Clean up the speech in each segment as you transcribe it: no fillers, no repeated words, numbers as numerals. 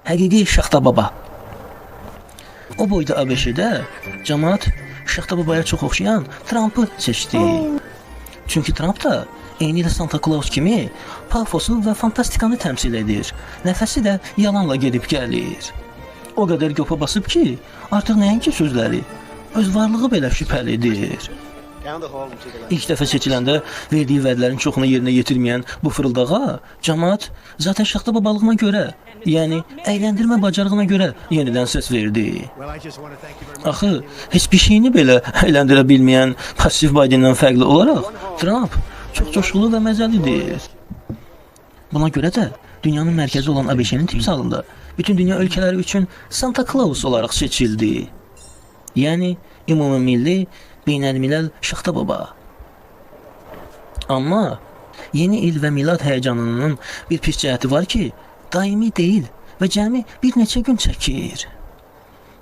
Həqiqi Şaxta Baba. O boyda ABŞ-də cəmaət Şaxta Babaya çox oxşayan Trump'ı seçdi. Çünki Trump da eynilə Santa Claus kimi pafosu və fantastikanı təmsil edir. Nəfəsi də yalanla gedib gəlir. O qədər göpə basıb ki, artıq nəinki sözləri, öz varlığı belə şübhəlidir. İlk dəfə seçiləndə verdiyi vədlərin çoxunu yerinə yetirməyən bu fırıldağa cəmaət zaten Şaxta Babalığına görə, yəni əyləndirmə bacarığına görə yenidən səs verdi. Axı, heç bir şeyini belə əyləndirə bilməyən pasiv Biden'dan fərqli olaraq Trump çox coşqulu və məzəlidir. Buna görə də dünyanın mərkəzi olan ABŞ-nin timsalında bütün dünya ölkələri üçün Santa Claus olaraq seçildi. Yəni, ümumilli beynəlmiləl Şaxta Baba. Amma yeni il və milad həyəcanının bir pis cəhəti var ki, daimi deyil və cəmi bir neçə gün çəkir.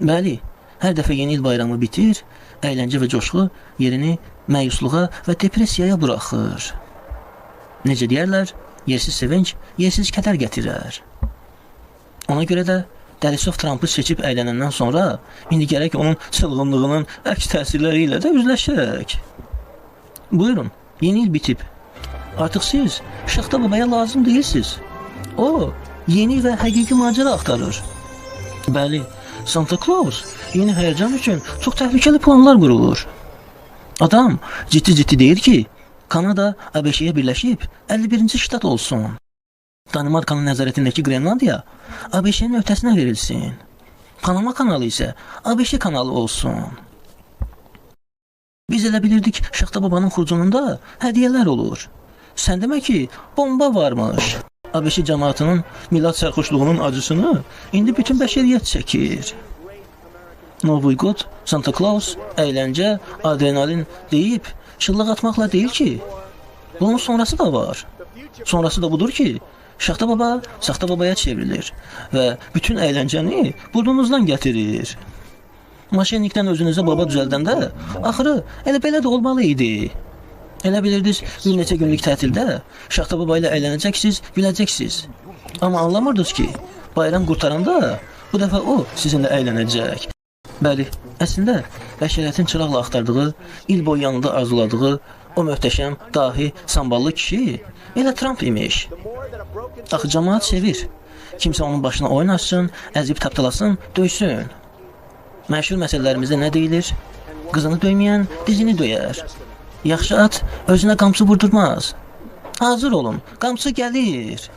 Bəli, hər dəfə yeni il bayramı bitir, əyləncə və coşqu yerini məyusluğa və depressiyaya buraxır. Necə deyərlər, yersiz sevinç, yersiz kədər gətirər. Ona görə də Dəlisov Trump'ı seçib əylənəndən sonra indi gərək onun çılğınlığının əks təsirləri ilə də üzləşək. Buyurun, yeni il bitib. Artıq siz Şaxta Babaya lazım deyilsiniz. O, yeni və həqiqi macəra axtarır. Bəli, Santa Claus yeni həyəcan üçün çox təhlükəli planlar qurulur. Adam ciddi deyir ki, Kanada ABŞ-yə birləşib 51-ci ştat olsun. Danimarkanın nəzarətindəki Grenlandiya ABŞ-nin öhdəsinə verilsin. Panama kanalı isə ABŞ kanalı olsun. Biz elə bilirdik Şaxta Babanın xurcununda hədiyyələr olur. Sən demə ki, bomba varmış. ABŞ cəmaatının milad sərxoşluğunun acısını indi bütün bəşəriyyət çəkir. Novoy God, Santa Claus, əyləncə, adrenalin deyib, şıllıq atmaqla deyil ki, bunun sonrası da var. Sonrası da budur ki, Şaxta Baba Saxta Babaya çevrilir və bütün əyləncəni burnunuzdan gətirir. Maşennikdən özünüzə baba düzəldəndə, axırı elə belə də olmalı idi. Elə bilirdiniz, bir neçə günlük tətildə Şaxta Baba ilə əylənəcəksiniz, güləcəksiniz. Amma anlamırdınız ki, bayram qurtaranda bu dəfə o sizinlə əylənəcək. Bəli, əslində bəşəriyyətin çıraqla axtardığı, il boyu yanında arzuladığı o möhtəşəm, dahi, samballı kişi elə Trump imiş. Axı cəmaət sevir. Kimsə onun başına oyun açsın, əzib tapdalasın, döysün. Məşhur məsələlərimizdə nə deyilir? Qızını döyməyən dizini döyər. Yaxşı at özünə qamçı vurdurmaz. Hazır olun, qamçı gəlir.